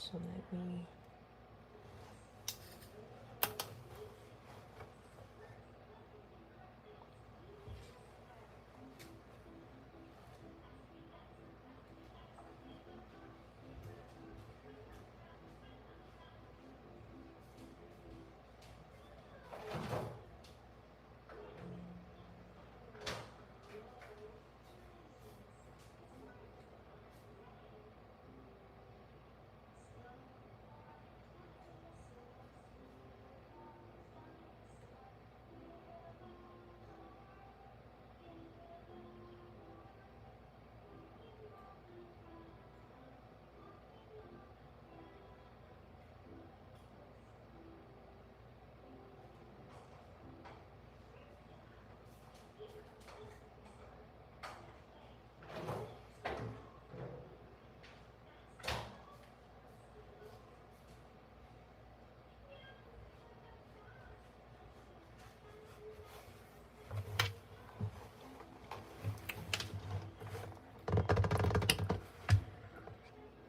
So let me...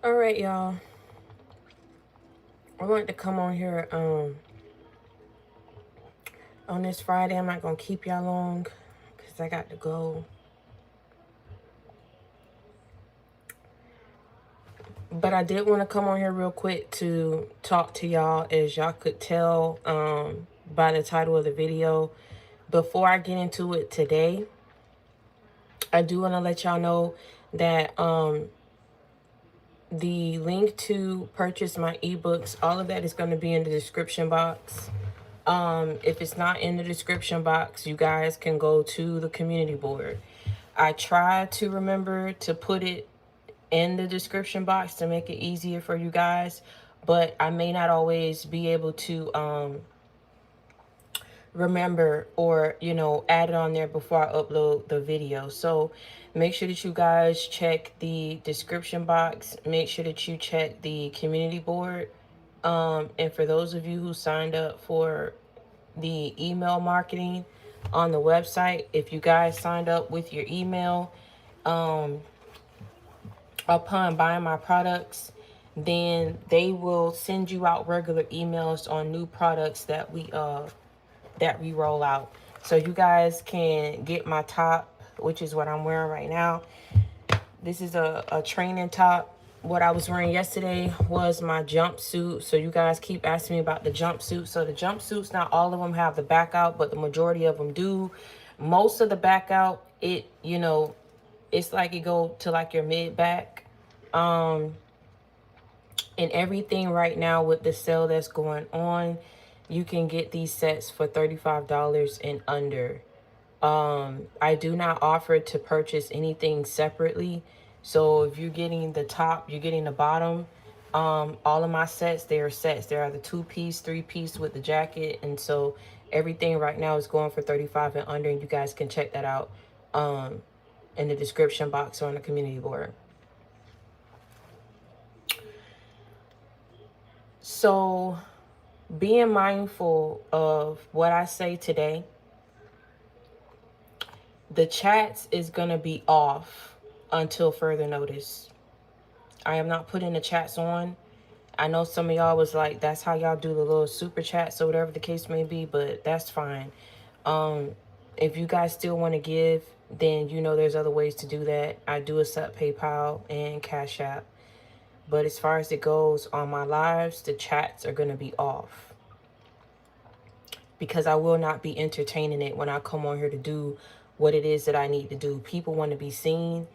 All right, y'all. I wanted to come on here on this Friday. I'm not gonna keep y'all long because I got to go. But I did want to come on here real quick to talk to y'all, as y'all could tell by the title of the video. Before I get into it today, I do want to let y'all know that the link to purchase my ebooks, all of that is going to be in the description box. If it's not in the description box, you guys can go to the community board. I try to remember to put it in the description box to make it easier for you guys, but I may not always be able to remember or, you know, add it on there before I upload the video. So make sure that you guys check the description box. Make sure that you check the community board. And for those of you who signed up for the email marketing on the website, if you guys signed up with your email upon buying my products, then they will send you out regular emails on new products that we roll out. So you guys can get my top, which is what I'm wearing right now. This is a training top. What I was wearing yesterday was my jumpsuit. So you guys keep asking me about the jumpsuit. So the jumpsuits, not all of them have the back out, but the majority of them do. Most of the back out, you know, it's like it go to like your mid back. And everything right now with the sale that's going on, you can get these sets for $35 and under. I do not offer to purchase anything separately. So if you're getting the top, you're getting the bottom. All of my sets, they are sets. They are the 2-piece, 3-piece with the jacket. And so everything right now is going for $35 and under. And you guys can check that out in the description box or on the community board. So being mindful of what I say today, the chats is going to be off until further notice. I am not putting the chats on. I know some of y'all was like, that's how y'all do the little super chats or whatever the case may be, but that's fine. If you guys still want to give, then you know there's other ways to do that. I do accept PayPal and Cash App. But as far as it goes on my lives, the chats are going to be off, because I will not be entertaining it when I come on here to do what it is that I need to do. People want to be seen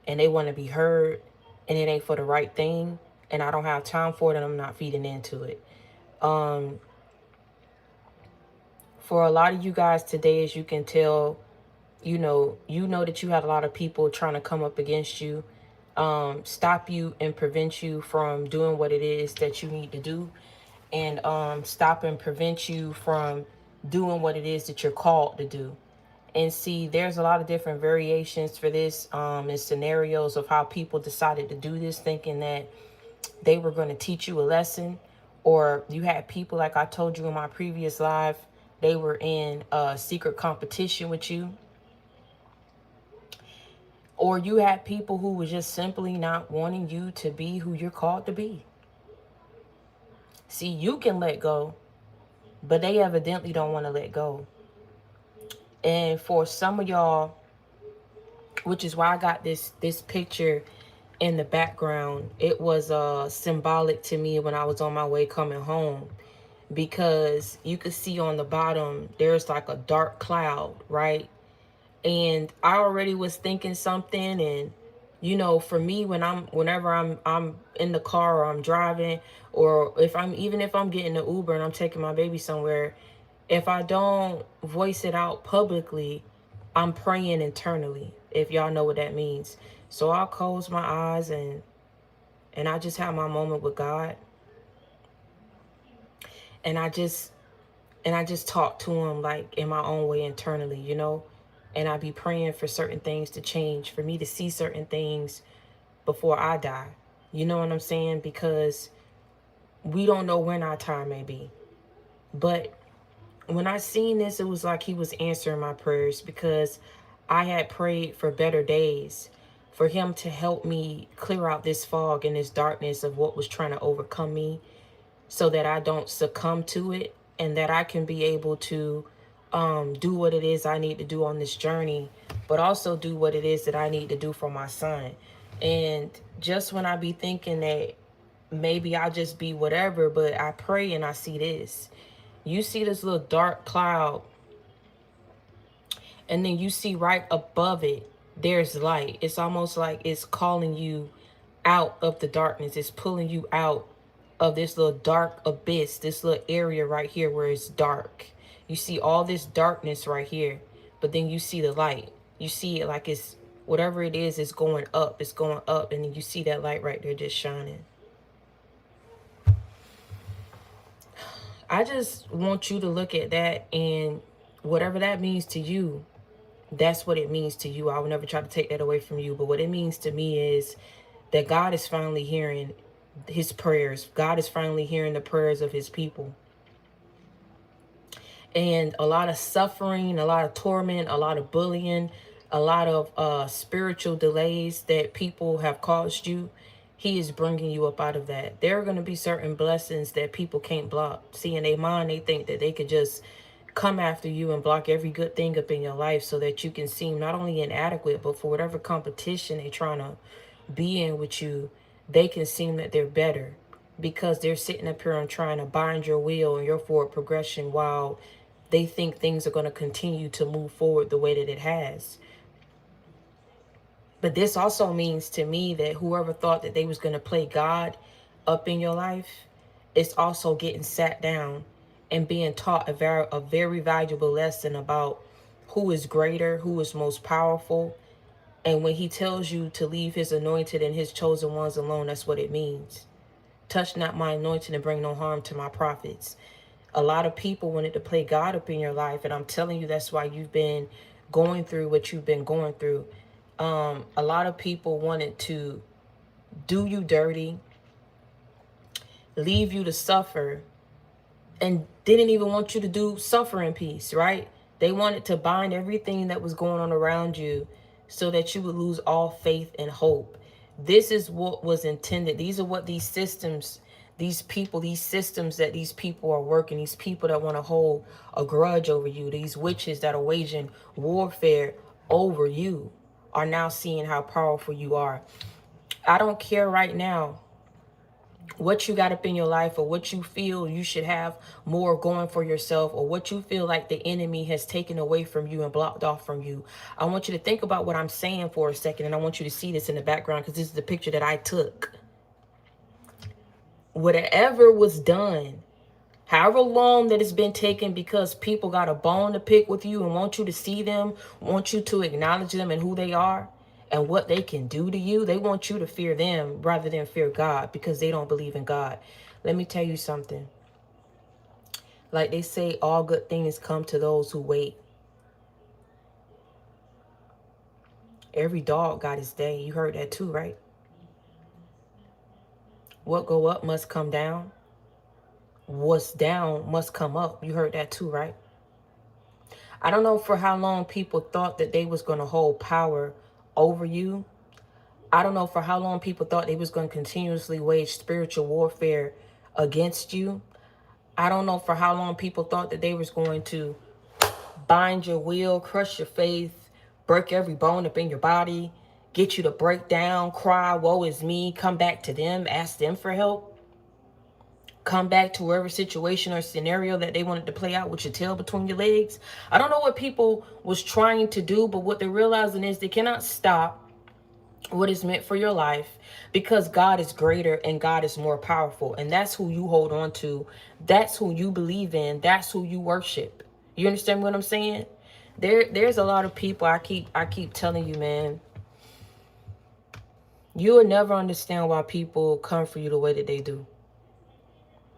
and they want to be heard, and it ain't for the right thing, and I don't have time for it, and I'm not feeding into it. For a lot of you guys today, as you can tell, you know that you had a lot of people trying to come up against you, stop you and prevent you from doing what it is that you need to do, and stop and prevent you from doing what it is that you're called to do. And see, there's a lot of different variations for this and scenarios of how people decided to do this, thinking that they were going to teach you a lesson. Or you had people, like I told you in my previous live, they were in a secret competition with you. Or you had people who were just simply not wanting you to be who you're called to be. See, you can let go, but they evidently don't want to let go. And for some of y'all, which is why I got this picture in the background, it was symbolic to me when I was on my way coming home, because you could see on the bottom there's like a dark cloud, right? And I already was thinking something. And for me, whenever I'm in the car, or I'm driving, or if I'm getting an Uber and I'm taking my baby somewhere, if I don't voice it out publicly, I'm praying internally, if y'all know what that means. So I'll close my eyes, and I just have my moment with God, and I just talk to him like in my own way internally. And I be praying for certain things to change, for me to see certain things before I die. You know what I'm saying? Because we don't know when our time may be. But when I seen this, it was like he was answering my prayers, because I had prayed for better days, for him to help me clear out this fog and this darkness of what was trying to overcome me, so that I don't succumb to it, and that I can be able to do what it is I need to do on this journey, but also do what it is that I need to do for my son. And just when I be thinking that maybe I'll just be whatever, but I pray and I see this. You see this little dark cloud, and then you see right above it, there's light. It's almost like it's calling you out of the darkness. It's pulling you out of this little dark abyss, this little area right here where it's dark. You see all this darkness right here, but then you see the light. You see it like it's whatever it is going up. It's going up, and then you see that light right there just shining. I just want you to look at that, and whatever that means to you, that's what it means to you. I will never try to take that away from you. But what it means to me is that God is finally hearing his prayers. God is finally hearing the prayers of his people. And a lot of suffering, a lot of torment, a lot of bullying, a lot of spiritual delays that people have caused you, he is bringing you up out of that. There are going to be certain blessings that people can't block. See, in their mind, they think that they could just come after you and block every good thing up in your life, so that you can seem not only inadequate, but for whatever competition they're trying to be in with you, they can seem that they're better, because they're sitting up here and trying to bind your wheel and your forward progression, while they think things are going to continue to move forward the way that it has. But this also means to me that whoever thought that they was going to play God up in your life is also getting sat down and being taught a very valuable lesson about who is greater, who is most powerful. And when he tells you to leave his anointed and his chosen ones alone, that's what it means. Touch not my anointed and bring no harm to my prophets. A lot of people wanted to play God up in your life, and I'm telling you, that's why you've been going through what you've been going through. A lot of people wanted to do you dirty, leave you to suffer, and didn't even want you to suffer in peace, right? They wanted to bind everything that was going on around you, so that you would lose all faith and hope. This is what was intended. These are what these systems, these people, these systems that these people are working, these people that want to hold a grudge over you, these witches that are waging warfare over you, are now seeing how powerful you are. I don't care right now what you got up in your life, or what you feel you should have more going for yourself, or what you feel like the enemy has taken away from you and blocked off from you. I want you to think about what I'm saying for a second, and I want you to see this in the background, because this is the picture that I took. Whatever was done, however long that it's been taken, because people got a bone to pick with you and want you to see them, want you to acknowledge them and who they are and what they can do to you. They want you to fear them rather than fear God, because they don't believe in God. Let me tell you something. Like they say, all good things come to those who wait. Every dog got his day. You heard that too, right? What go up must come down. What's down must come up. You heard that too, right? I don't know for how long people thought that they was going to hold power over you. I don't know for how long people thought they was going to continuously wage spiritual warfare against you. I don't know for how long people thought that they was going to bind your will, crush your faith, break every bone up in your body, get you to break down, cry, woe is me, come back to them, ask them for help, come back to wherever situation or scenario that they wanted to play out with your tail between your legs. I don't know what people was trying to do, but what they're realizing is they cannot stop what is meant for your life, because God is greater and God is more powerful, and that's who you hold on to. That's who you believe in. That's who you worship. You understand what I'm saying? There's a lot of people, I keep telling you, man, you will never understand why people come for you the way that they do.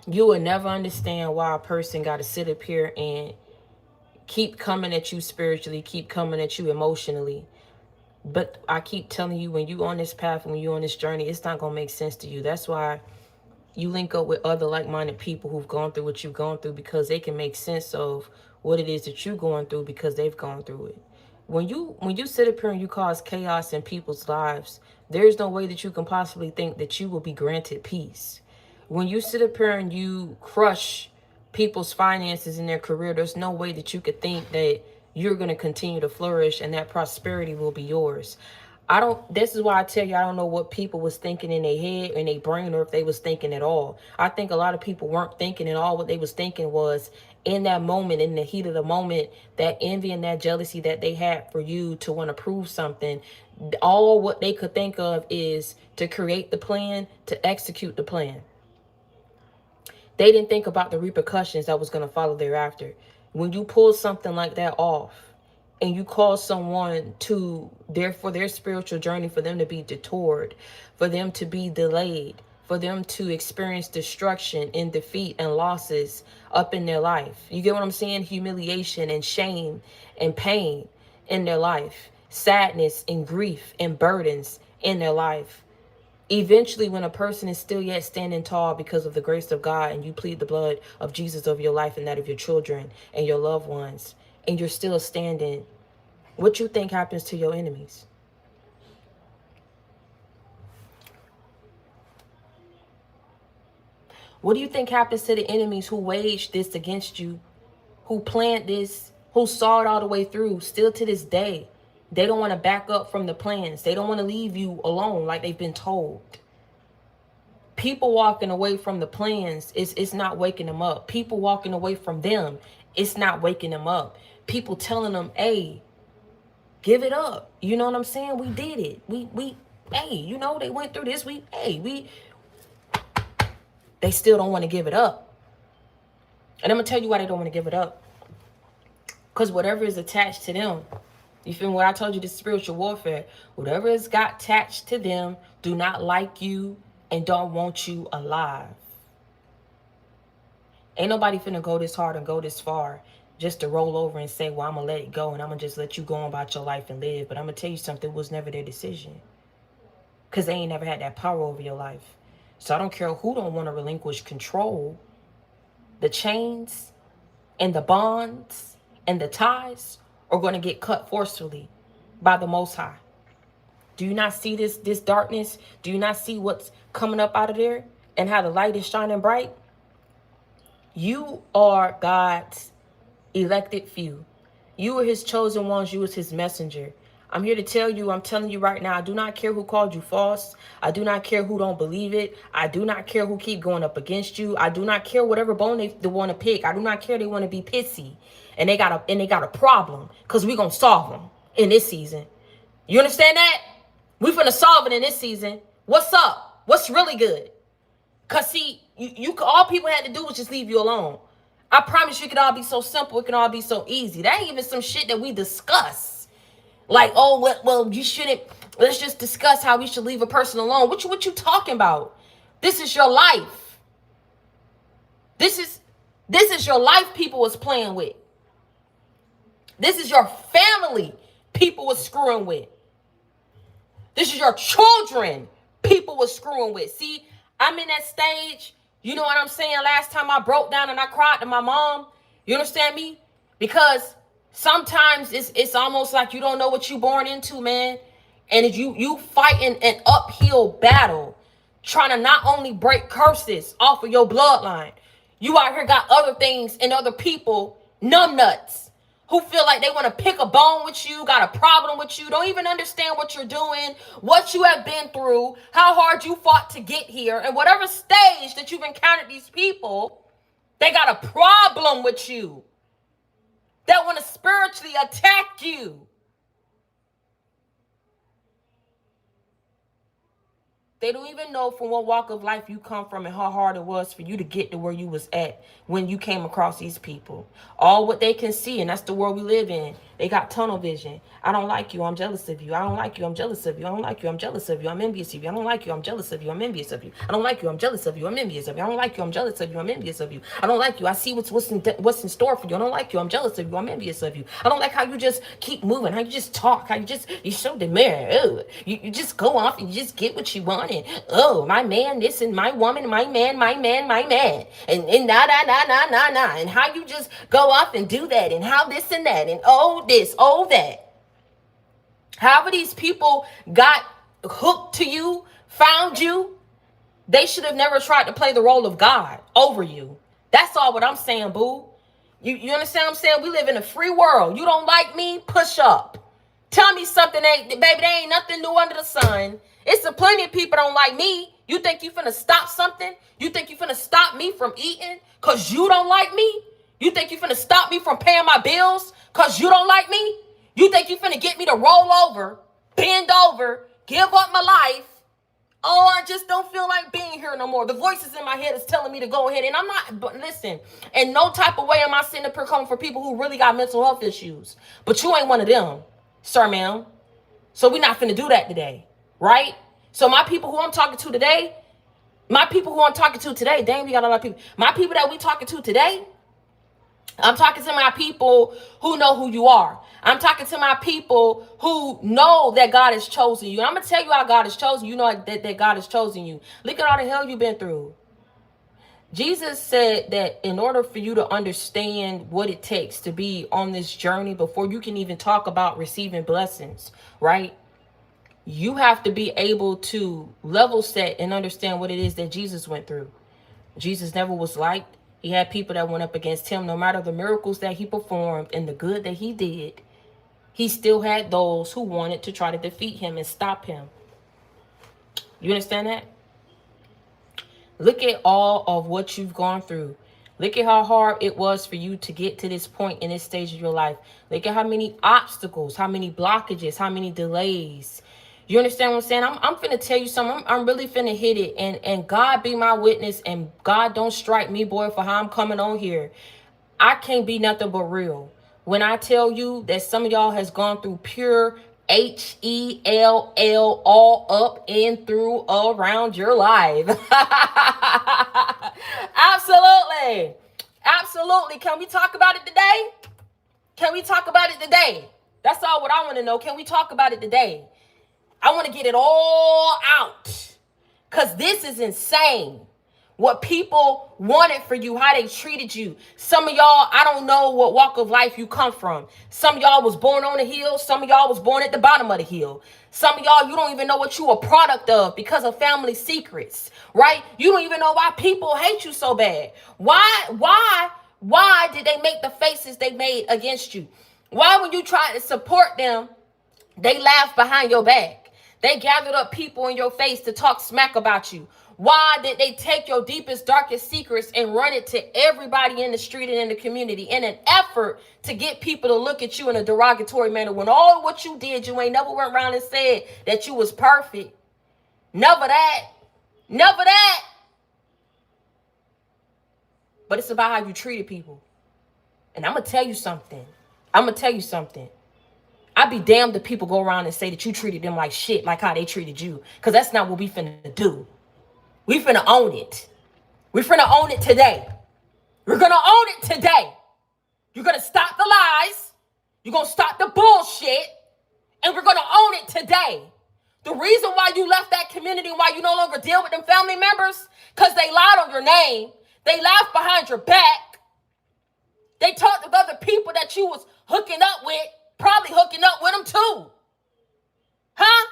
You will never understand why a person got to sit up here and keep coming at you spiritually, keep coming at you emotionally. But I keep telling you, when you on this path, when you on this journey, it's not going to make sense to you. That's why you link up with other like-minded people who've gone through what you've gone through, because they can make sense of what it is that you're going through, because they've gone through it. When you sit up here and you cause chaos in people's lives, there's no way that you can possibly think that you will be granted peace. When you sit up here and you crush people's finances in their career, there's no way that you could think that you're going to continue to flourish and that prosperity will be yours. This is why I tell you, I don't know what people was thinking in their head, in their brain, or if they was thinking at all. I think a lot of people weren't thinking at all. What they was thinking was, in that moment, in the heat of the moment, that envy and that jealousy that they had for you to want to prove something, all what they could think of is to create the plan, to execute the plan. They didn't think about the repercussions that was going to follow thereafter. When you pull something like that off and you cause someone to, for their spiritual journey, for them to be detoured, for them to be delayed, for them to experience destruction and defeat and losses up in their life. You get what I'm saying? Humiliation and shame and pain in their life. Sadness and grief and burdens in their life. Eventually, when a person is still yet standing tall because of the grace of God, and you plead the blood of Jesus over your life and that of your children and your loved ones, and you're still standing, what you think happens to your enemies? What do you think happens to the enemies who waged this against you, who planned this, who saw it all the way through? Still to this day, they don't want to back up from the plans. They don't want to leave you alone like they've been told. People walking away from the plans, it's not waking them up. People walking away from them, it's not waking them up. People telling them, hey, give it up. You know what I'm saying? We did it. Hey, you know, they went through this. They still don't want to give it up. And I'm going to tell you why they don't want to give it up. Because whatever is attached to them, you feel me? What I told you, this spiritual warfare, whatever has got attached to them, do not like you and don't want you alive. Ain't nobody finna go this hard and go this far just to roll over and say, well, I'm going to let it go and I'm going to just let you go on about your life and live. But I'm going to tell you something, it was never their decision. Because they ain't never had that power over your life. So I don't care who don't want to relinquish control. The chains and the bonds and the ties are going to get cut forcefully by the Most High. Do you not see this darkness? Do you not see what's coming up out of there and how the light is shining bright? You are God's elected few. You are his chosen ones. You is his messenger. I'm here to tell you, I'm telling you right now, I do not care who called you false. I do not care who don't believe it. I do not care who keep going up against you. I do not care whatever bone they want to pick. I do not care they want to be pissy. And they got a problem, because we're going to solve them in this season. You understand that? We finna solve it in this season. What's up? What's really good? Because see, you all people had to do was just leave you alone. I promise you, it could all be so simple. It can all be so easy. That ain't even some shit that we discuss. Like, oh, well, you shouldn't. Let's just discuss how we should leave a person alone. What you talking about? This is your life. This is your life people was playing with. This is your family people was screwing with. This is your children people was screwing with. See, I'm in that stage. You know what I'm saying? Last time I broke down and I cried to my mom. You understand me? Because sometimes it's almost like you don't know what you born into, man. And you fighting an uphill battle, trying to not only break curses off of your bloodline. You out here got other things and other people, numbnuts, who feel like they want to pick a bone with you, got a problem with you, don't even understand what you're doing, what you have been through, how hard you fought to get here, and whatever stage that you've encountered these people, they got a problem with you. They want to spiritually attack you. They don't even know from what walk of life you come from and how hard it was for you to get to where you was at when you came across these people. All what they can see, and that's the world we live in. They got tunnel vision. I don't like you, I'm jealous of you. I don't like you, I'm jealous of you. I don't like you, I'm jealous of you. I'm envious of you. I don't like you, I'm jealous of you. I'm envious of you. I don't like you, I'm jealous of you. I'm envious of you. I don't like you, I'm jealous of you. I'm envious of you. I don't like you. I see what's in store for you. I don't like you, I'm jealous of you. I'm envious of you. I don't like how you just keep moving, how you just talk, how you're so demure. Oh, you just go off and you just get what you want. And oh, my man, this, and my woman, my man, my man, my man, and nah, and how you just go off and do that, and how this and that, and oh this, oh that. However these people got hooked to you, found you, they should have never tried to play the role of God over you. That's all what I'm saying, boo. You understand what I'm saying? We live in a free world. You don't like me? Push up. Tell me something, baby, there ain't nothing new under the sun. It's a plenty of people don't like me. You think you finna stop something? You think you finna stop me from eating because you don't like me? You think you finna stop me from paying my bills because you don't like me? You think you finna get me to roll over, bend over, give up my life? Oh, I just don't feel like being here no more. The voices in my head is telling me to go ahead. And I'm not, but listen, in no type of way am I sitting up here coming for people who really got mental health issues. But you ain't one of them, sir, ma'am. So we're not finna do that today, right? So my people who I'm talking to today, dang, we got a lot of people. My people that we talking to today, I'm talking to my people who know who you are. I'm talking to my people who know that God has chosen you. And I'm going to tell you how God has chosen you. You know that God has chosen you. Look at all the hell you've been through. Jesus said that in order for you to understand what it takes to be on this journey before you can even talk about receiving blessings, right? You have to be able to level set and understand what it is that Jesus went through. Jesus never was liked. He had people that went up against him. No matter the miracles that he performed and the good that he did, he still had those who wanted to try to defeat him and stop him. You understand that? Look at all of what you've gone through. Look at how hard it was for you to get to this point in this stage of your life. Look at how many obstacles, how many blockages, how many delays. You understand what I'm saying? I'm finna tell you something. I'm really finna hit it. And God be my witness. And God don't strike me, boy, for how I'm coming on here. I can't be nothing but real. When I tell you that some of y'all has gone through pure HELL all up and through around your life. Absolutely. Absolutely. Can we talk about it today? Can we talk about it today? That's all what I want to know. Can we talk about it today? I want to get it all out. Because this is insane. What people wanted for you, how they treated you. Some of y'all, I don't know what walk of life you come from. Some of y'all was born on the hill. Some of y'all was born at the bottom of the hill. Some of y'all, you don't even know what you a product of because of family secrets, right? You don't even know why people hate you so bad. Why did they make the faces they made against you? Why, when you try to support them, they laughed behind your back? They gathered up people in your face to talk smack about you. Why did they take your deepest, darkest secrets and run it to everybody in the street and in the community in an effort to get people to look at you in a derogatory manner when all what you did, you ain't never went around and said that you was perfect. Never that. Never that. But it's about how you treated people. And I'm going to tell you something. I'd be damned if people go around and say that you treated them like shit, like how they treated you. Because that's not what we finna do. We finna own it. We finna own it today. We're gonna own it today. You're gonna stop the lies. You're gonna stop the bullshit. And we're gonna own it today. The reason why you left that community and why you no longer deal with them family members, because they lied on your name. They laughed behind your back. They talked with other people that you was hooking up with, probably hooking up with them too. Huh?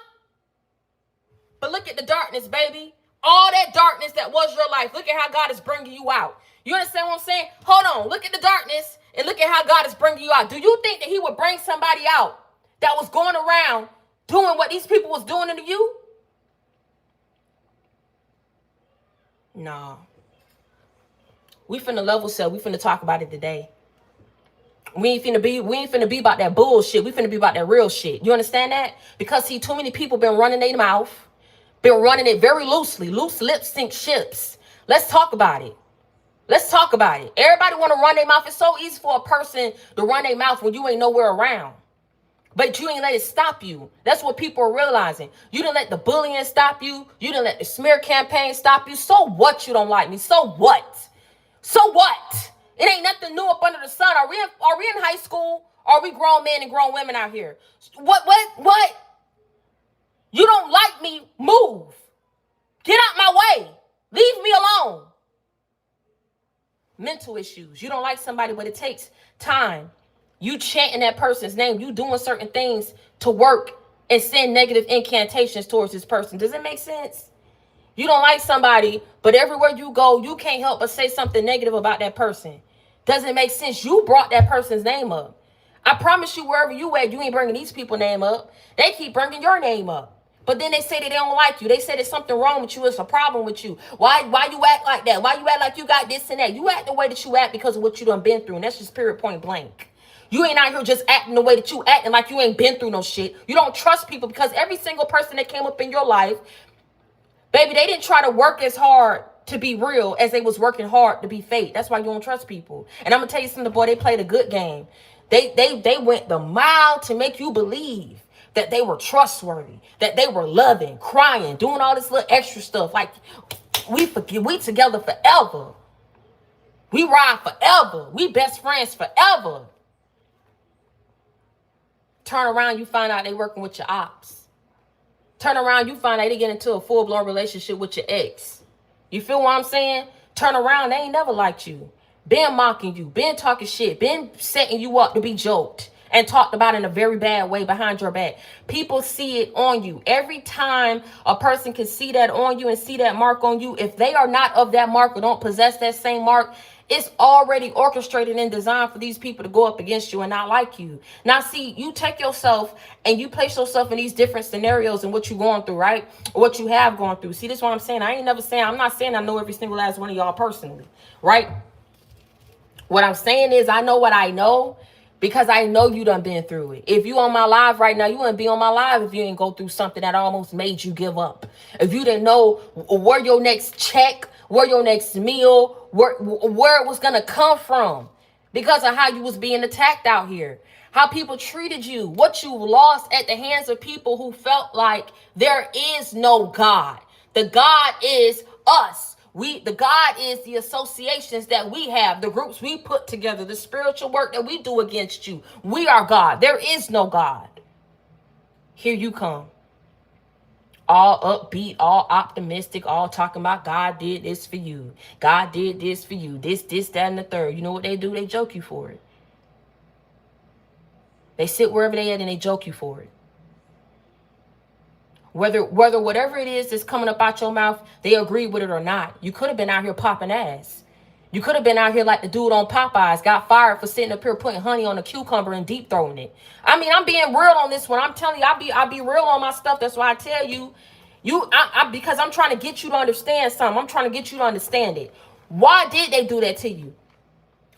But look at the darkness, baby. All that darkness that was your life, look at how God is bringing you out. You understand what I'm saying? Hold on. Look at the darkness and look at how God is bringing you out. Do you think that he would bring somebody out that was going around doing what these people was doing to you? No. We finna level set. We finna talk about it today. We ain't finna be about that bullshit. We finna be about that real shit. You understand that? Because see, too many people been running their mouth, been running it very loosely. Loose lips sink ships. Let's talk about it. Let's talk about it. Everybody want to run their mouth. It's so easy for a person to run their mouth when you ain't nowhere around. But you ain't let it stop you. That's what people are realizing. You didn't let the bullying stop you. You didn't let the smear campaign stop you. So what you don't like me? So what? So what? It ain't nothing new up under the sun. Are we in high school? Are we grown men and grown women out here? What? You don't like me? Move. Get out my way. Leave me alone. Mental issues. You don't like somebody, but it takes time. You chanting that person's name. You doing certain things to work and send negative incantations towards this person. Does it make sense? You don't like somebody, but everywhere you go, you can't help but say something negative about that person. Doesn't make sense. You brought that person's name up. I promise you, wherever you at, you ain't bringing these people's name up. They keep bringing your name up. But then they say that they don't like you. They say there's something wrong with you. It's a problem with you. Why you act like that? Why you act like you got this and that? You act the way that you act because of what you done been through. And that's just period, point blank. You ain't out here just acting the way that you acting like you ain't been through no shit. You don't trust people because every single person that came up in your life, baby, they didn't try to work as hard to be real as they was working hard to be fake. That's why you don't trust people. And I'm going to tell you something, boy, they played a good game. They went the mile to make you believe that they were trustworthy, that they were loving, crying, doing all this little extra stuff. Like, we together forever. We ride forever. We best friends forever. Turn around, you find out they working with your ops. Turn around, you find out they get into a full-blown relationship with your ex. You feel what I'm saying? Turn around, they ain't never liked you. Been mocking you, been talking shit, been setting you up to be joked and talked about in a very bad way behind your back. People see it on you. Every time a person can see that on you and see that mark on you, if they are not of that mark or don't possess that same mark, it's already orchestrated and designed for these people to go up against you and not like you. Now, see, you take yourself and you place yourself in these different scenarios and what you're going through, right? Or what you have gone through. See, this is what I'm saying. I'm not saying I know every single last one of y'all personally, right? What I'm saying is I know what I know because I know you done been through it. If you on my live right now, you wouldn't be on my live if you didn't go through something that almost made you give up. If you didn't know where your next check, where your next meal, where it was going to come from because of how you was being attacked out here, how people treated you, what you lost at the hands of people who felt like there is no God. The God is us. The God is the associations that we have, the groups we put together, the spiritual work that we do against you. We are God. There is no God. Here you come. All upbeat, all optimistic, all talking about God did this for you. God did this for you. This, that, and the third. You know what they do? They joke you for it. They sit wherever they at and they joke you for it. Whether whatever it is that's coming up out your mouth, they agree with it or not. You could have been out here popping ass. You could have been out here like the dude on Popeyes, got fired for sitting up here putting honey on a cucumber and deep throwing it. I mean, I'm being real on this one. I'm telling you, I be real on my stuff. That's why I tell you, because I'm trying to get you to understand something. I'm trying to get you to understand it. Why did they do that to you?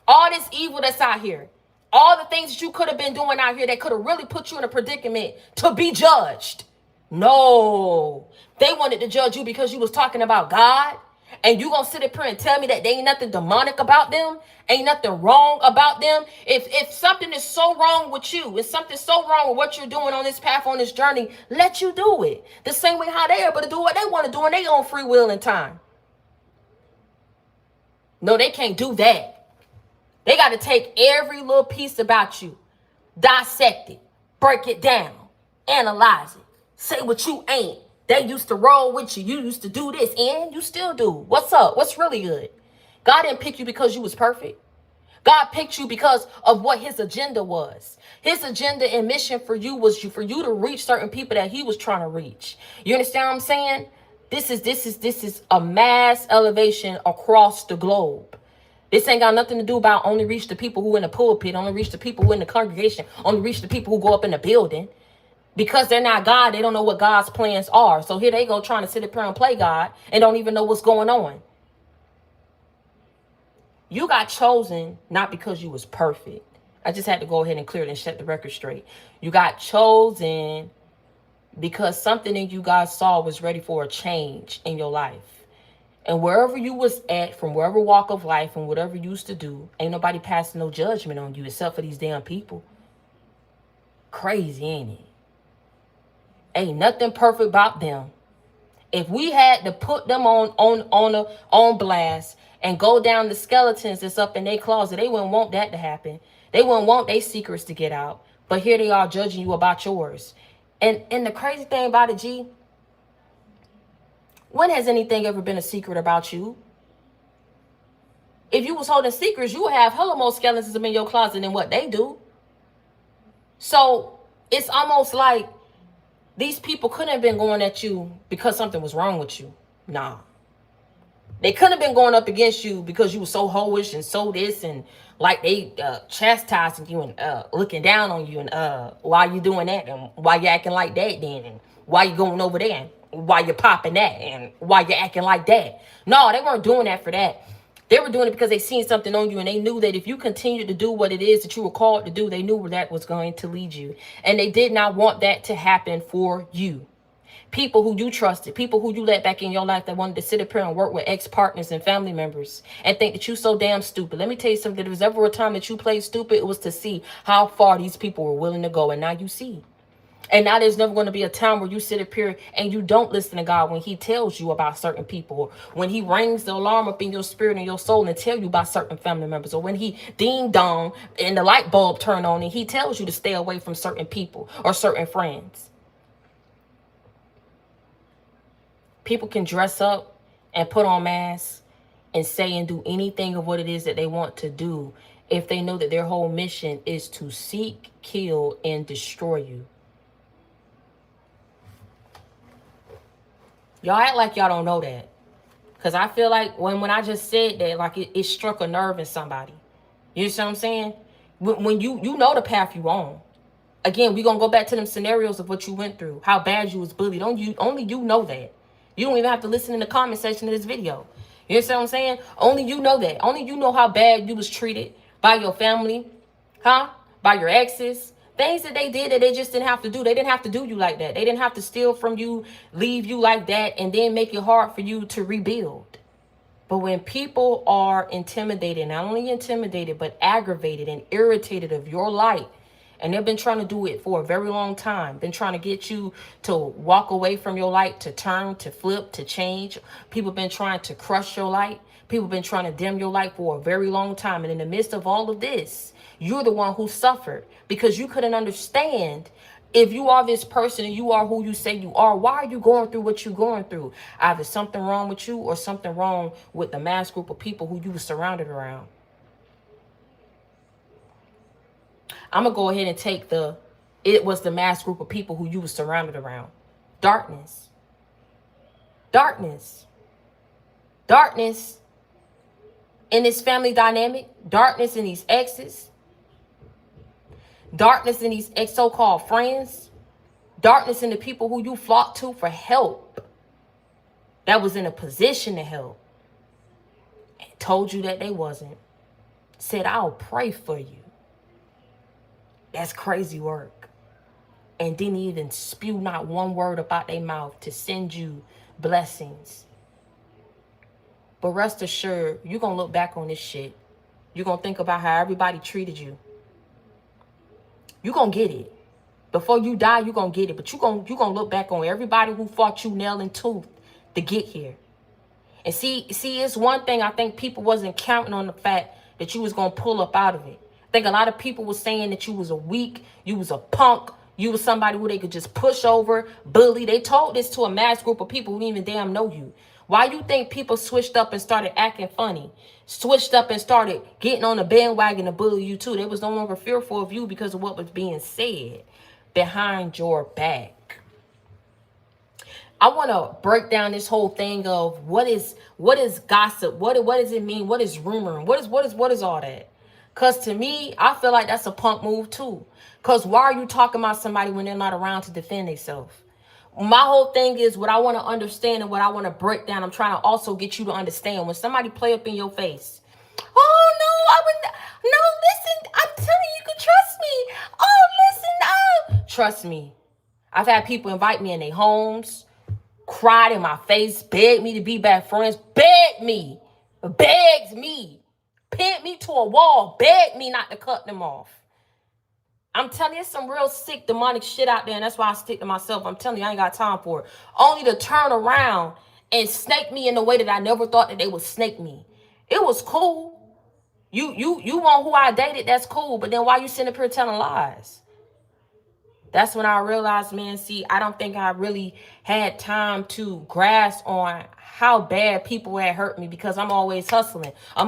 All this evil that's out here, all the things that you could have been doing out here that could have really put you in a predicament to be judged. No, they wanted to judge you because you was talking about God, and you gonna sit up here and tell me that there ain't nothing demonic about them, ain't nothing wrong about them. If something is so wrong with you, if something so wrong with what you're doing on this path, on this journey, let you do it. The same way how they able to do what they want to do in their own free will and time. No, they can't do that. They got to take every little piece about you, dissect it, break it down, analyze it. Say what you ain't. They used to roll with you. You used to do this and you still do. What's up? What's really good? God didn't pick you because you was perfect. God picked you because of what his agenda was. His agenda and mission for you was for you to reach certain people that he was trying to reach. You understand what I'm saying? This is a mass elevation across the globe. This ain't got nothing to do about only reach the people who in the pulpit, only reach the people who in the congregation, only reach the people who go up in the building. Because they're not God, they don't know what God's plans are. So here they go trying to sit up here and play God and don't even know what's going on. You got chosen not because you was perfect. I just had to go ahead and clear it and set the record straight. You got chosen because something in you God saw was ready for a change in your life. And wherever you was at, from wherever walk of life and whatever you used to do, ain't nobody passing no judgment on you except for these damn people. Crazy, ain't it? Ain't nothing perfect about them. If we had to put them on blast and go down the skeletons that's up in their closet, they wouldn't want that to happen. They wouldn't want their secrets to get out. But here they are judging you about yours. And the crazy thing about it, G, when has anything ever been a secret about you? If you was holding secrets, you would have hella more skeletons in your closet than what they do. So it's almost like these people couldn't have been going at you because something was wrong with you. Nah. They couldn't have been going up against you because you were so hoish and so this and like they chastising you and looking down on you and why you doing that and why you acting like that then and why you going over there and why you popping that and why you acting like that. No, they weren't doing that for that. They were doing it because they seen something on you and they knew that if you continued to do what it is that you were called to do, they knew where that was going to lead you. And they did not want that to happen for you. People who you trusted, people who you let back in your life that wanted to sit up here and work with ex-partners and family members and think that you so damn stupid. Let me tell you something. If there was ever a time that you played stupid, it was to see how far these people were willing to go. And now you see. And now there's never going to be a time where you sit up here and you don't listen to God when he tells you about certain people, when he rings the alarm up in your spirit and your soul and tell you about certain family members, or when he ding dong and the light bulb turn on and he tells you to stay away from certain people or certain friends. People can dress up and put on masks and say and do anything of what it is that they want to do if they know that their whole mission is to seek, kill, and destroy you. Y'all act like y'all don't know that. Because I feel like when I just said that, like it struck a nerve in somebody. You see what I'm saying? When you know the path you on. Again, we're going to go back to them scenarios of what you went through. How bad you was bullied. Only you know that. You don't even have to listen in the comment section of this video. You know what I'm saying? Only you know that. Only you know how bad you was treated by your family. By your exes. Things that they did that they just didn't have to do. They didn't have to do you like that. They didn't have to steal from you, leave you like that, and then make it hard for you to rebuild. But when people are intimidated, not only intimidated, but aggravated and irritated of your light, and they've been trying to do it for a very long time, been trying to get you to walk away from your light, to turn, to flip, to change. People been trying to crush your light. People been trying to dim your light for a very long time. And in the midst of all of this, you're the one who suffered because you couldn't understand if you are this person and you are who you say you are, why are you going through what you're going through? Either something wrong with you or something wrong with the mass group of people who you were surrounded around. I'm going to go ahead and take it was the mass group of people who you were surrounded around. Darkness. Darkness. Darkness in this family dynamic. Darkness in these exes. Darkness in these so-called friends. Darkness in the people who you flocked to for help. That was in a position to help. And told you that they wasn't. Said, I'll pray for you. That's crazy work. And didn't even spew not one word about their mouth to send you blessings. But rest assured, you're going to look back on this shit. You're going to think about how everybody treated you. You're going to get it. Before you die, you're going to get it. But you're going to look back on everybody who fought you nail and tooth to get here. And see, it's one thing I think people wasn't counting on the fact that you was going to pull up out of it. I think a lot of people were saying that you was a weak, you was a punk, you was somebody who they could just push over, bully. They told this to a mass group of people who didn't even damn know you. Why you think people switched up and started acting funny? Switched up and started getting on the bandwagon to bully you too. They was no longer fearful of you because of what was being said behind your back. I want to break down this whole thing of what is gossip, what does it mean, what is rumor, what is all that. Cause to me, I feel like that's a punk move too. Cause why are you talking about somebody when they're not around to defend themselves? My whole thing is what I want to understand and what I want to break down. I'm trying to also get you to understand when somebody play up in your face. Oh no, I would no listen. I'm telling you, you can trust me. Oh listen, oh trust me. I've had people invite me in their homes, cried in my face, begged me to be back friends, begged me, pinned me to a wall, begged me not to cut them off. I'm telling you, it's some real sick demonic shit out there, and that's why I stick to myself. I'm telling you, I ain't got time for it. Only to turn around and snake me in the way that I never thought that they would snake me. It was cool. You want who I dated, that's cool, but then why you sitting up here telling lies? That's when I realized, man, see, I don't think I really had time to grasp on how bad people had hurt me because I'm always hustling. I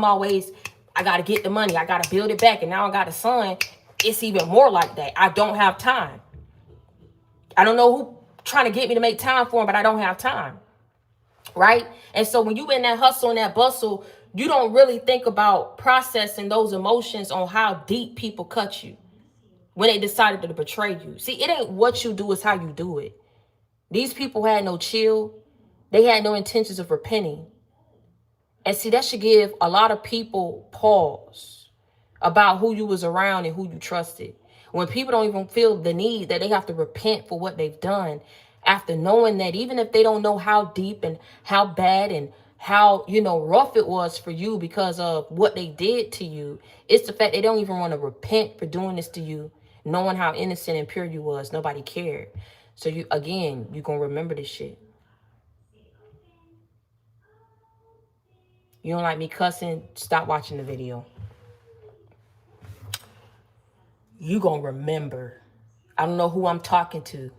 got to get the money. I got to build it back. And now I got a son. It's even more like that. I don't have time. I don't know who trying to get me to make time for him, but I don't have time. Right? And so when you in that hustle and that bustle, you don't really think about processing those emotions on how deep people cut you when they decided to betray you. See, it ain't what you do, it's how you do it. These people had no chill. They had no intentions of repenting. And see, that should give a lot of people pause about who you was around and who you trusted. When people don't even feel the need that they have to repent for what they've done, after knowing that even if they don't know how deep and how bad and how, rough it was for you because of what they did to you, it's the fact they don't even want to repent for doing this to you, knowing how innocent and pure you was. Nobody cared. So you're going to remember this shit. You don't like me cussing? Stop watching the video. You going to remember. I don't know who I'm talking to.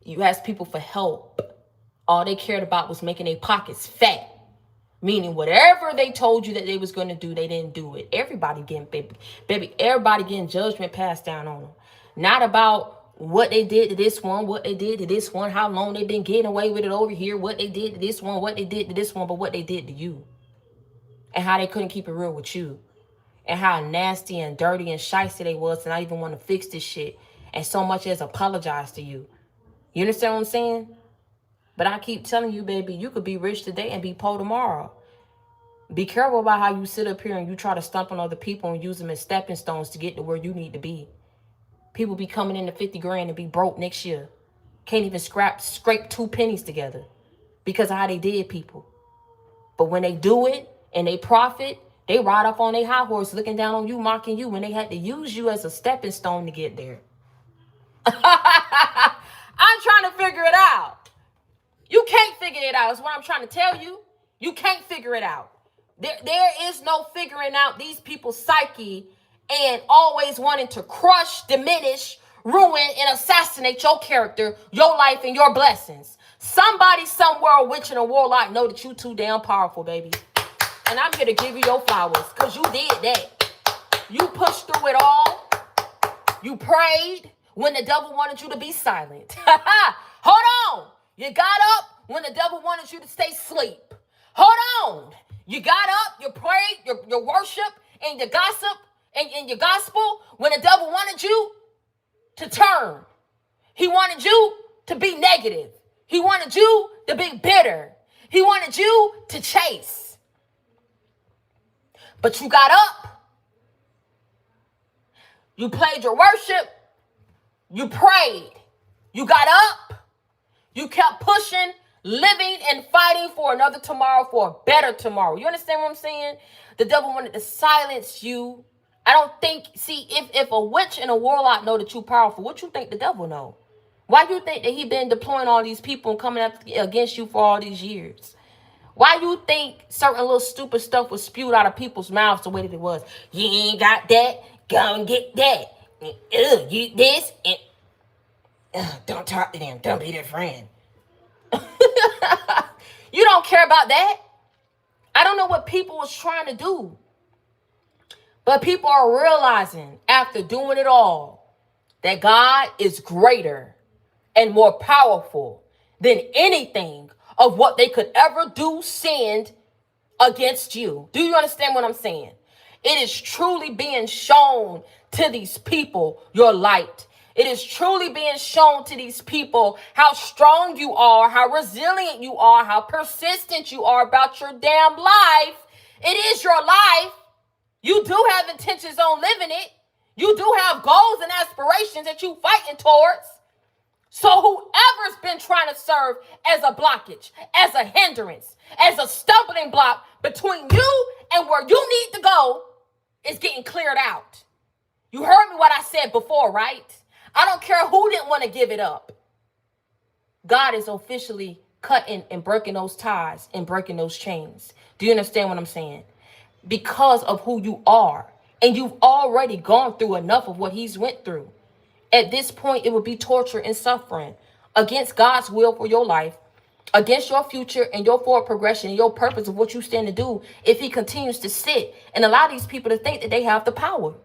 You asked people for help. All they cared about was making their pockets fat. Meaning whatever they told you that they was going to do, they didn't do it. Everybody getting judgment passed down on them. Not about what they did to this one, how long they've been getting away with it over here, what they did to this one, what they did to this one, but what they did to you. And how they couldn't keep it real with you. And how nasty and dirty and shicey they was to not even want to fix this shit. And so much as apologize to you. You understand what I'm saying? But I keep telling you, baby, you could be rich today and be poor tomorrow. Be careful about how you sit up here and you try to stump on other people and use them as stepping stones to get to where you need to be. People be coming into 50 grand and be broke next year. Can't even scrape 2 pennies together because of how they did people. But when they do it and they profit, they ride up on their high horse looking down on you, mocking you when they had to use you as a stepping stone to get there. I'm trying to figure it out. You can't figure it out. That's what I'm trying to tell you. You can't figure it out. There is no figuring out these people's psyche and always wanting to crush, diminish, ruin, and assassinate your character, your life, and your blessings. Somebody somewhere, a witch and a warlock, know that you too damn powerful, baby. And I'm here to give you your flowers because you did that. You pushed through it all. You prayed when the devil wanted you to be silent. Hold on. You got up when the devil wanted you to stay asleep. Hold on. You got up, you prayed, your worship, and your gossip, and your gospel when the devil wanted you to turn. He wanted you to be negative. He wanted you to be bitter. He wanted you to chase. But you got up. You played your worship. You prayed. You got up. You kept pushing, living and fighting for another tomorrow, for a better tomorrow. You understand what I'm saying? The devil wanted to silence you. I don't think, see, if a witch and a warlock know that you're powerful, what you think the devil know? Why you think that he been deploying all these people and coming up against you for all these years? Why you think certain little stupid stuff was spewed out of people's mouths the way that it was? You ain't got that, go and get that. You this, and don't talk to them. Don't be their friend. You don't care about that. I don't know what people was trying to do. But people are realizing after doing it all that God is greater and more powerful than anything of what they could ever do, send against you. Do you understand what I'm saying? It is truly being shown to these people your light. It is truly being shown to these people how strong you are, how resilient you are, how persistent you are about your damn life. It is your life. You do have intentions on living it. You do have goals and aspirations that you fighting towards. So whoever's been trying to serve as a blockage, as a hindrance, as a stumbling block between you and where you need to go is getting cleared out. You heard me what I said before, right? I don't care who didn't want to give it up. God is officially cutting and breaking those ties and breaking those chains. Do you understand what I'm saying? Because of who you are. And you've already gone through enough of what he's went through. At this point, it would be torture and suffering against God's will for your life, against your future and your forward progression and your purpose of what you stand to do if he continues to sit and allow these people to think that they have the power.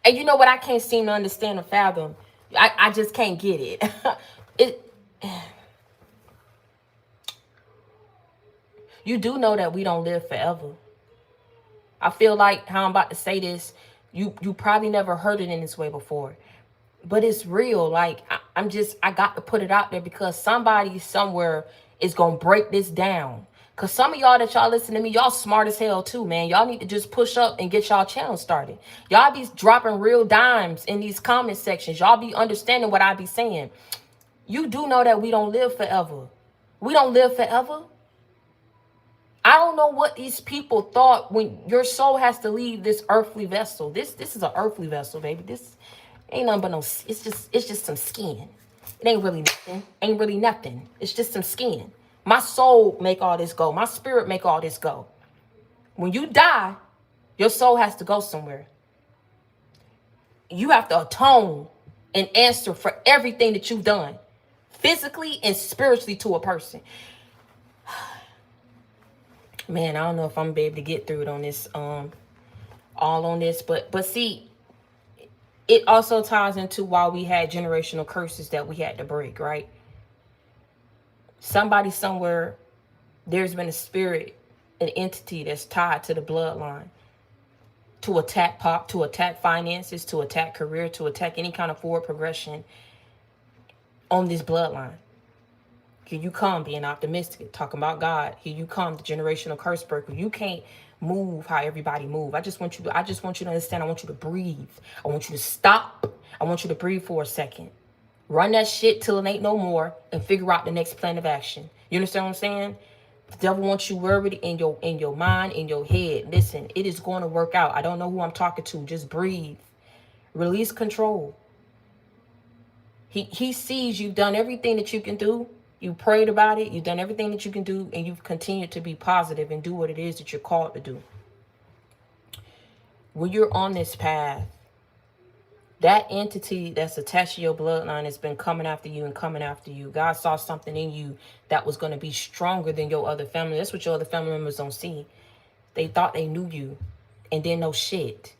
And you know what I can't seem to understand or fathom? I just can't get it. You do know that we don't live forever. I feel like how I'm about to say this, you probably never heard it in this way before. But it's real. Like, I got to put it out there because somebody somewhere is going to break this down. Because some of y'all that y'all listen to me, y'all smart as hell too, man. Y'all need to just push up and get y'all channel started. Y'all be dropping real dimes in these comment sections. Y'all be understanding what I be saying. You do know that we don't live forever. We don't live forever. I don't know what these people thought when your soul has to leave this earthly vessel. This is an earthly vessel, baby. This ain't nothing but no, it's just some skin. It ain't really nothing. Ain't really nothing. It's just some skin. My soul make all this go. My spirit make all this go. When you die, your soul has to go somewhere. You have to atone and answer for everything that you've done, physically and spiritually, to a person. Man, I don't know if I'm gonna be able to get through it on this, all on this, but see, it also ties into why we had generational curses that we had to break, right? Somebody somewhere, there's been a spirit, an entity that's tied to the bloodline to attack pop, to attack finances, to attack career, to attack any kind of forward progression on this bloodline. Here you come being optimistic, talking about God. Here you come, the generational curse breaker. You can't move how everybody move. I just want you to understand. I want you to breathe. I want you to stop. I want you to breathe for a second. Run that shit till it ain't no more and figure out the next plan of action. You understand what I'm saying? The devil wants you worried in your mind, in your head. Listen, it is going to work out. I don't know who I'm talking to. Just breathe. Release control. He sees you've done everything that you can do. You prayed about it. You've done everything that you can do. And you've continued to be positive and do what it is that you're called to do. When you're on this path, that entity that's attached to your bloodline has been coming after you and coming after you. God saw something in you that was going to be stronger than your other family. That's what your other family members don't see. They thought they knew you and didn't know shit.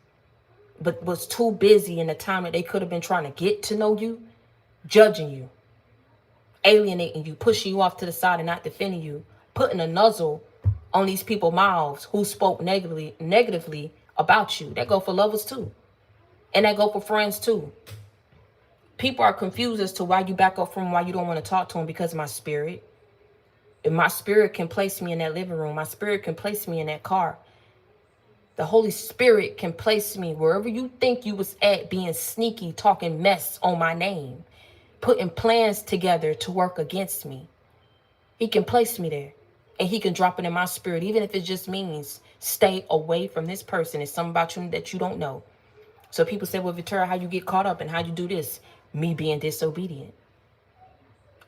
But was too busy in the time that they could have been trying to get to know you, judging you, alienating you, pushing you off to the side and not defending you, putting a nuzzle on these people's mouths who spoke negatively about you. That go for lovers too. And that go for friends too. People are confused as to why you back up from, why you don't want to talk to them, because of my spirit. And my spirit can place me in that living room. My spirit can place me in that car. The Holy Spirit can place me wherever you think you was at, being sneaky, talking mess on my name, putting plans together to work against me. He can place me there. And he can drop it in my spirit, even if it just means stay away from this person. It's something about you that you don't know. So people say, well, Victoria, how you get caught up and how you do this? Me being disobedient.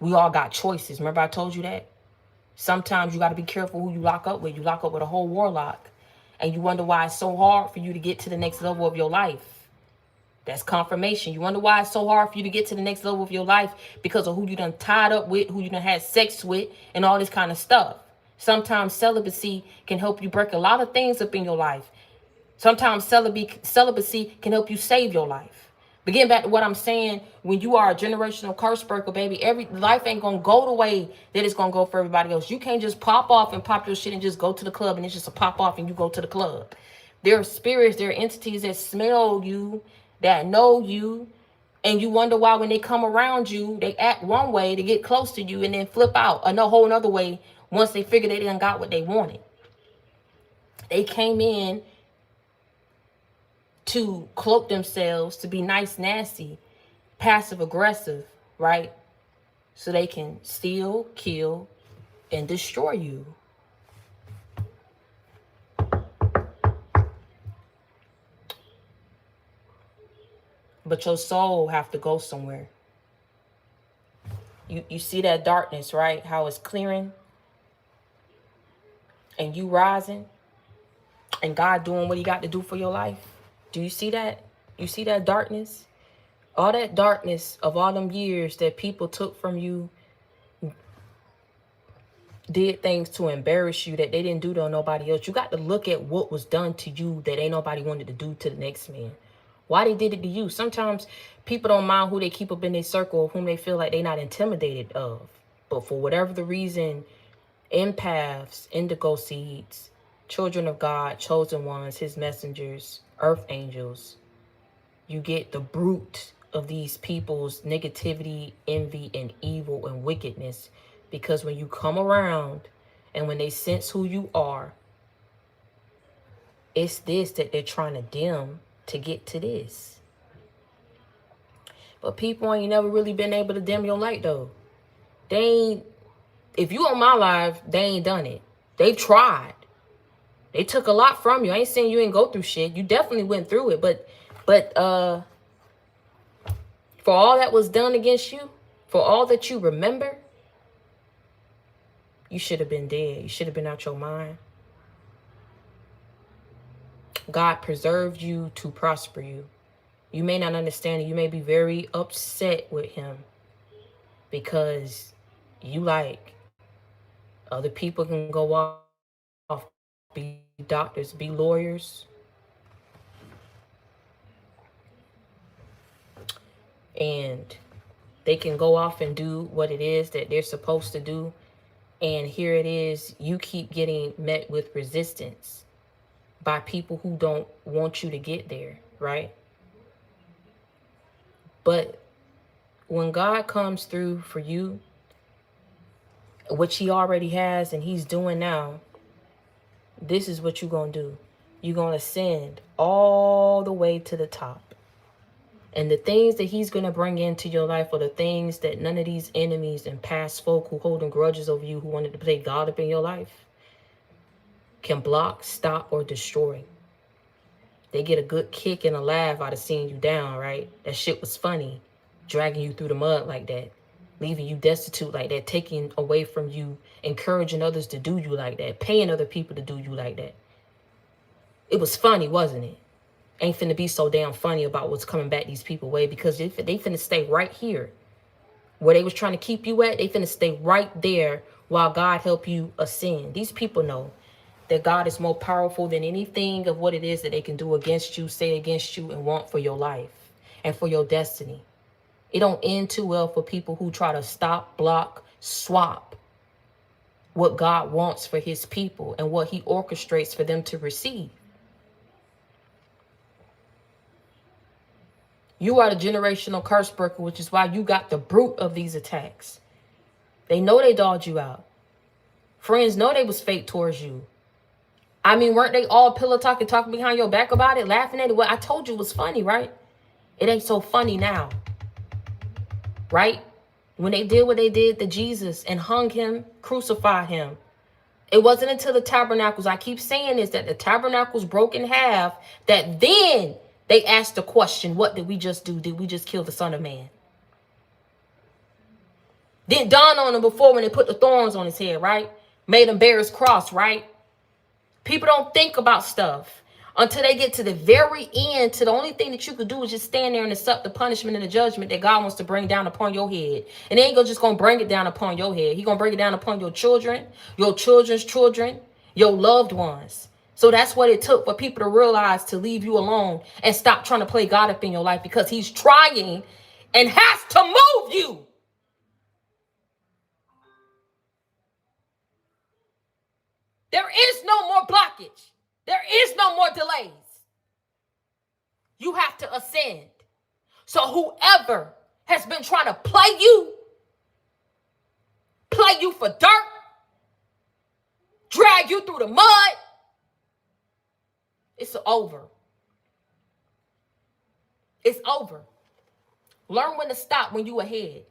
We all got choices. Remember I told you that? Sometimes you got to be careful who you lock up with. You lock up with a whole warlock. And you wonder why it's so hard for you to get to the next level of your life. That's confirmation. You wonder why it's so hard for you to get to the next level of your life, because of who you done tied up with, who you done had sex with, and all this kind of stuff. Sometimes celibacy can help you break a lot of things up in your life. Sometimes celibacy can help you save your life. But getting back to what I'm saying, when you are a generational curse breaker, baby, every life ain't gonna go the way that it's gonna go for everybody else. You can't just pop off and pop your shit and just go to the club and it's just a pop off and you go to the club. There are spirits, there are entities that smell you, that know you, and you wonder why when they come around you, they act one way to get close to you and then flip out a whole another way once they figure they done got what they wanted. They came in to cloak themselves to be nice, nasty, passive aggressive, right? So they can steal, kill, and destroy you. But your soul have to go somewhere. You see that darkness, right? How it's clearing and you rising and God doing what he got to do for your life. Do you see that? You see that darkness? All that darkness of all them years that people took from you, did things to embarrass you that they didn't do to nobody else. You got to look at what was done to you that ain't nobody wanted to do to the next man. Why they did it to you. Sometimes people don't mind who they keep up in their circle, whom they feel like they're not intimidated of. But for whatever the reason, empaths, indigo seeds, children of God, chosen ones, his messengers, earth angels, you get the brute of these people's negativity, envy, and evil and wickedness. Because when you come around and when they sense who you are, it's this that they're trying to dim to get to this. But people ain't never really been able to dim your light though. They ain't, if you on my life, they ain't done it. They've tried. They took a lot from you. I ain't saying you ain't go through shit. You definitely went through it. But for all that was done against you, for all that you remember, you should have been dead. You should have been out your mind. God preserved you to prosper you. You may not understand it. You may be very upset with him because you like other people can go off, be doctors, be lawyers, and they can go off and do what it is that they're supposed to do. And here it is, you keep getting met with resistance by people who don't want you to get there, right? But when God comes through for you, which he already has and he's doing now, this is what you're going to do. You're going to ascend all the way to the top. And the things that he's going to bring into your life are the things that none of these enemies and past folk who holding grudges over you, who wanted to play God up in your life, can block, stop, or destroy. They get a good kick and a laugh out of seeing you down, right? That shit was funny. Dragging you through the mud like that. Leaving you destitute like that. Taking away from you. Encouraging others to do you like that. Paying other people to do you like that. It was funny, wasn't it? Ain't finna be so damn funny about what's coming back these people way, because they finna stay right here. Where they was trying to keep you at, they finna stay right there while God help you ascend. These people know that God is more powerful than anything of what it is that they can do against you, say against you, and want for your life and for your destiny. It don't end too well for people who try to stop, block, swap what God wants for his people and what he orchestrates for them to receive. You are the generational curse breaker, which is why you got the brute of these attacks. They know they dogged you out. Friends know they was fake towards you. I mean, weren't they all pillow talking behind your back about it, laughing at it? Well, I told you it was funny, right? It ain't so funny now, right? When they did what they did to Jesus and hung him, crucified him. It wasn't until the tabernacles, I keep saying this, that the tabernacles broke in half, that then they asked the question, what did we just do? Did we just kill the Son of Man? Didn't dawn on them before when they put the thorns on his head, right? Made him bear his cross, right? People don't think about stuff until they get to the very end. To the only thing that you could do is just stand there and accept the punishment and the judgment that God wants to bring down upon your head. And they ain't just going to bring it down upon your head. He's going to bring it down upon your children, your children's children, your loved ones. So that's what it took for people to realize to leave you alone and stop trying to play God up in your life, because he's trying and has to move you. There is no more blockage. There is no more delays. You have to ascend. So whoever has been trying to play you for dirt, drag you through the mud, it's over. It's over. Learn when to stop when you ahead.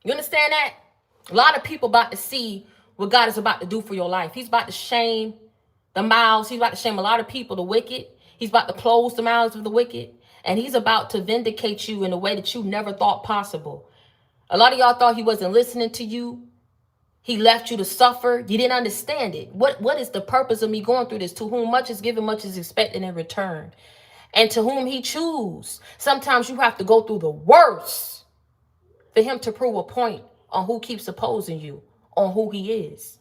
You understand that? A lot of people about to see what God is about to do for your life. He's about to shame the mouths. He's about to shame a lot of people, the wicked. He's about to close the mouths of the wicked. And he's about to vindicate you in a way that you never thought possible. A lot of y'all thought he wasn't listening to you. He left you to suffer. You didn't understand it. What is the purpose of me going through this? To whom much is given, much is expected in return. And to whom he choose. Sometimes you have to go through the worst for him to prove a point on who keeps opposing you, on who he is.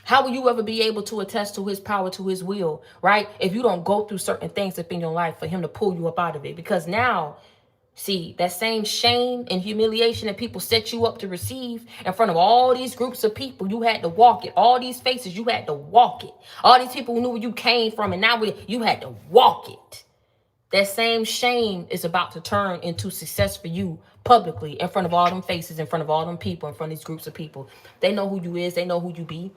How will you ever be able to attest to his power, to his will, right? If you don't go through certain things up in your life for him to pull you up out of it. Because now, see, that same shame and humiliation that people set you up to receive in front of all these groups of people, you had to walk it. All these faces, you had to walk it. All these people who knew where you came from, and now you had to walk it. That same shame is about to turn into success for you publicly, in front of all them faces, in front of all them people, in front of these groups of people. They know who you is. They know who you be.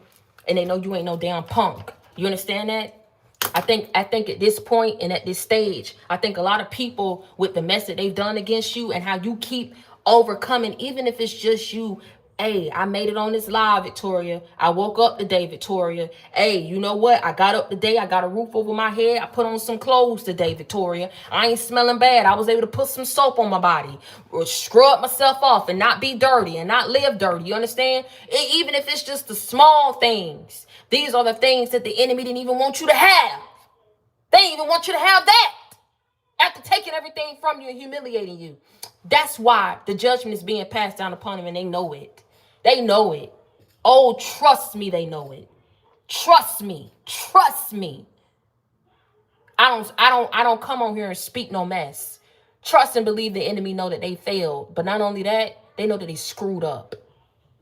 And they know you ain't no damn punk. You understand that? I think at this point and at this stage, I think a lot of people, with the mess that they've done against you and how you keep overcoming, even if it's just you. Hey, I made it on this live, Victoria. I woke up today, Victoria. Hey, you know what? I got up today. I got a roof over my head. I put on some clothes today, Victoria. I ain't smelling bad. I was able to put some soap on my body, or scrub myself off and not be dirty and not live dirty. You understand? Even if it's just the small things. These are the things that the enemy didn't even want you to have. They didn't even want you to have that. After taking everything from you and humiliating you. That's why the judgment is being passed down upon them, and they know it. They know it. Oh, trust me, they know it. Trust me. Trust me. I don't come on here and speak no mess. Trust and believe the enemy know that they failed. But not only that, they know that they screwed up.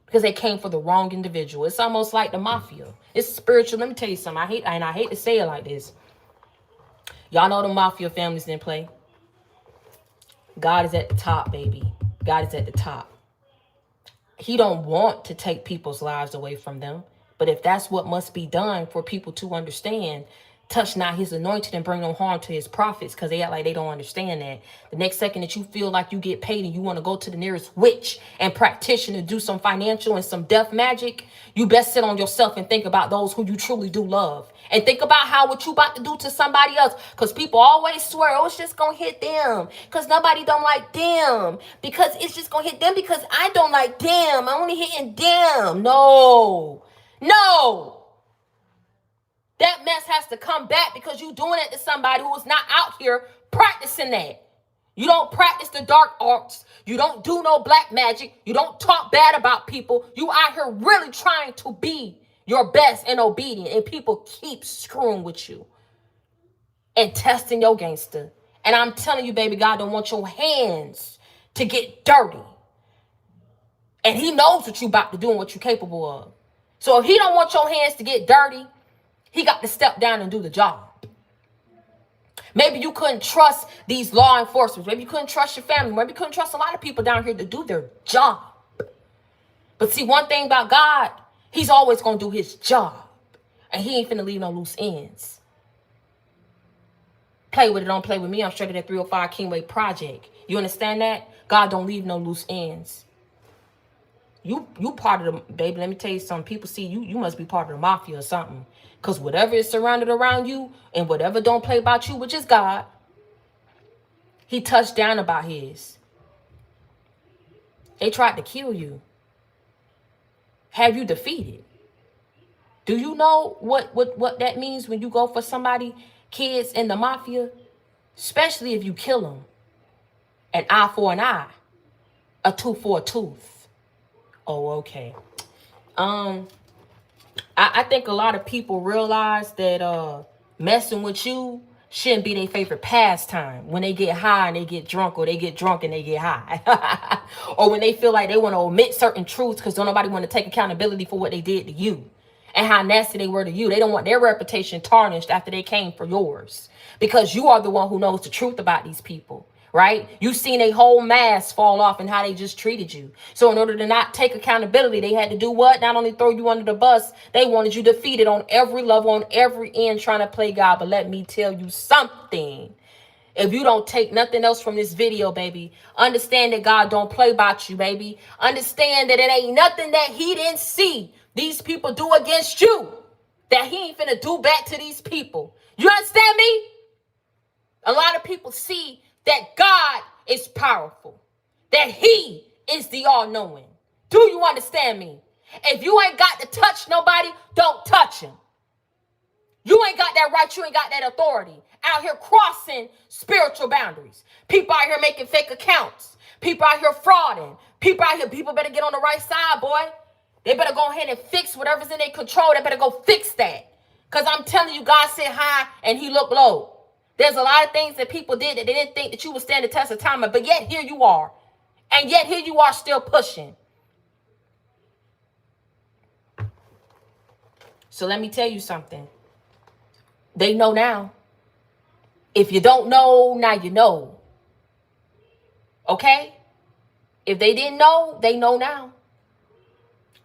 Because they came for the wrong individual. It's almost like the mafia. It's spiritual. Let me tell you something. I hate to say it like this. Y'all know the mafia families didn't play. God is at the top, baby. God is at the top. He don't want to take people's lives away from them. But if that's what must be done for people to understand, touch not his anointed and bring no harm to his prophets, because they act like they don't understand that. The next second that you feel like you get paid and you want to go to the nearest witch and practitioner to do some financial and some death magic, you best sit on yourself and think about those who you truly do love. And think about how what you about to do to somebody else. Because people always swear, oh, it's just going to hit them. Because nobody don't like them. Because it's just going to hit them because I don't like them. I'm only hitting them. No. No. That mess has to come back because you're doing it to somebody who is not out here practicing that. You don't practice the dark arts. You don't do no black magic. You don't talk bad about people. You out here really trying to be your best and obedient. And people keep screwing with you and testing your gangster. And I'm telling you, baby, God don't want your hands to get dirty. And he knows what you about to do and what you're capable of. So if he don't want your hands to get dirty, he got to step down and do the job. Maybe you couldn't trust these law enforcement. Maybe you couldn't trust your family. Maybe you couldn't trust a lot of people down here to do their job. But see, one thing about God, he's always going to do his job. And he ain't finna leave no loose ends. Play with it, don't play with me. I'm straight to that 305 Kingway project. You understand that? God don't leave no loose ends. You part of the, baby, let me tell you something. People see you must be part of the mafia or something. Because whatever is surrounded around you and whatever don't play about you, which is God, he touched down about his. They tried to kill you. Have you defeated? Do you know what that means when you go for somebody, kids in the mafia? Especially if you kill them. An eye for an eye. A tooth for a tooth. Oh, okay. I think a lot of people realize that messing with you shouldn't be their favorite pastime when they get high and they get drunk, or they get drunk and they get high. Or when they feel like they want to omit certain truths because don't nobody want to take accountability for what they did to you and how nasty they were to you. They don't want their reputation tarnished after they came for yours, because you are the one who knows the truth about these people. Right? You've seen a whole mask fall off and how they just treated you. So in order to not take accountability, they had to do what? Not only throw you under the bus, they wanted you defeated on every level, on every end, trying to play God. But let me tell you something. If you don't take nothing else from this video, baby, understand that God don't play about you, baby. Understand that it ain't nothing that he didn't see these people do against you that he ain't finna do back to these people. You understand me? A lot of people see that God is powerful, that he is the all-knowing. Do you understand me? If you ain't got to touch nobody, don't touch him. You ain't got that right. You ain't got that authority. Out here crossing spiritual boundaries. People out here making fake accounts. People out here frauding. People out here, people better get on the right side, boy. They better go ahead and fix whatever's in their control. They better go fix that. Because I'm telling you, God sit high and he looked low. There's a lot of things that people did that they didn't think that you would stand the test of time, but yet here you are. And yet here you are still pushing. So let me tell you something. They know now. If you don't know, now you know. Okay? If they didn't know, they know now.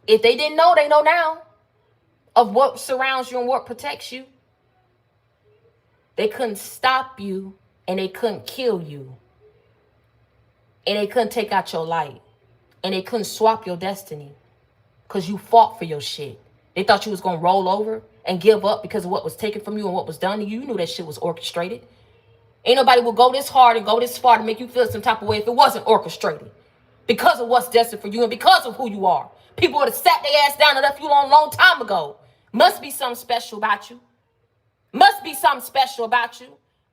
If they didn't know, they know now of what surrounds you and what protects you. They couldn't stop you and they couldn't kill you. And they couldn't take out your light. And they couldn't swap your destiny because you fought for your shit. They thought you was going to roll over and give up because of what was taken from you and what was done to you. You knew that shit was orchestrated. Ain't nobody will go this hard and go this far to make you feel some type of way if it wasn't orchestrated. Because of what's destined for you and because of who you are. People would have sat their ass down and left you alone a long time ago. Must be something special about you. Must be something special about you.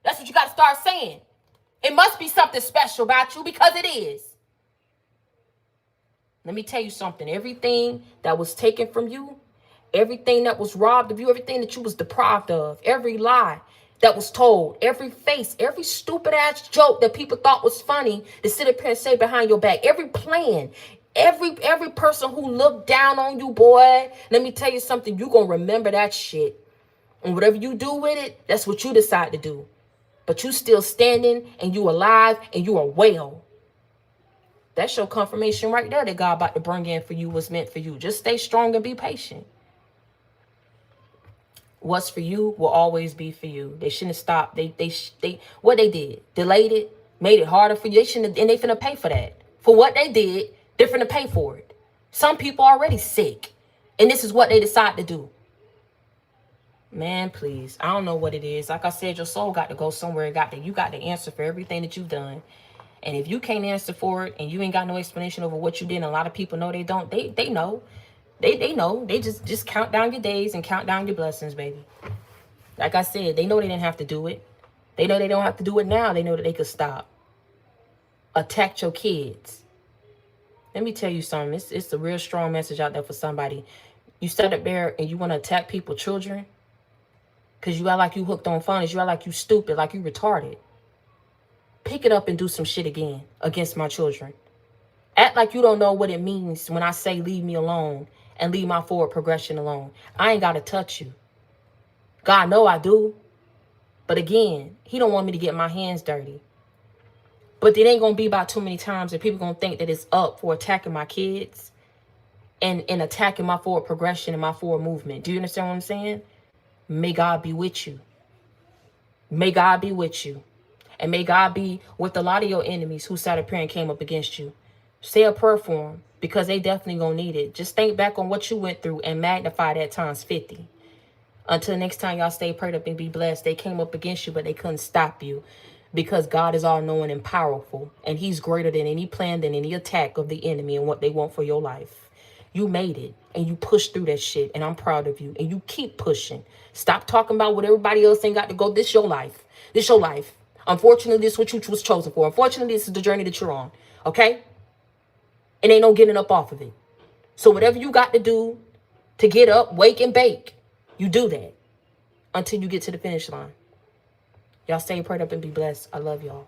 That's what you got to start saying. It must be something special about you, because it is. Let me tell you something. Everything that was taken from you, everything that was robbed of you, everything that you was deprived of, every lie that was told, every face, every stupid ass joke that people thought was funny to sit up here and say behind your back, every plan, every person who looked down on you, boy, let me tell you something. You gonna remember that shit. And whatever you do with it, that's what you decide to do. But you still standing and you alive and you are well. That's your confirmation right there that God about to bring in for you what's meant for you. Just stay strong and be patient. What's for you will always be for you. They shouldn't have stopped. They what they did, delayed it, made it harder for you. They shouldn't, and they finna pay for that. For what they did, they're finna pay for it. Some people are already sick, and this is what they decide to do. Man, please. I don't know what it is. Like I said, your soul got to go somewhere. You got to answer for everything that you've done. And if you can't answer for it and you ain't got no explanation over what you did, and a lot of people know they don't, they know. They know. They just count down your days and count down your blessings, baby. Like I said, they know they didn't have to do it. They know they don't have to do it now. They know that they could stop. Attack your kids. Let me tell you something. It's a real strong message out there for somebody. You sit up there and you want to attack people's children because you act like you hooked on phonies. You act like you stupid, like you retarded. Pick it up and do some shit again against my children. Act like you don't know what it means when I say leave me alone and leave my forward progression alone. I ain't got to touch you. God know I do. But again, he don't want me to get my hands dirty. But it ain't going to be about too many times that people going to think that it's up for attacking my kids and attacking my forward progression and my forward movement. Do you understand what I'm saying? May God be with you. May God be with you. And may God be with a lot of your enemies who sat up here and came up against you. Say a prayer for them because they definitely going to need it. Just think back on what you went through and magnify that times 50. Until next time, y'all stay prayed up and be blessed. They came up against you, but they couldn't stop you because God is all-knowing and powerful. And he's greater than any plan, than any attack of the enemy and what they want for your life. You made it and you pushed through that shit. And I'm proud of you. And you keep pushing. Stop talking about what everybody else ain't got to go. This your life. This your life. Unfortunately, this is what you was chosen for. Unfortunately, this is the journey that you're on. Okay? And ain't no getting up off of it. So whatever you got to do, to get up, wake, and bake. You do that until you get to the finish line. Y'all stay prayed up and be blessed. I love y'all.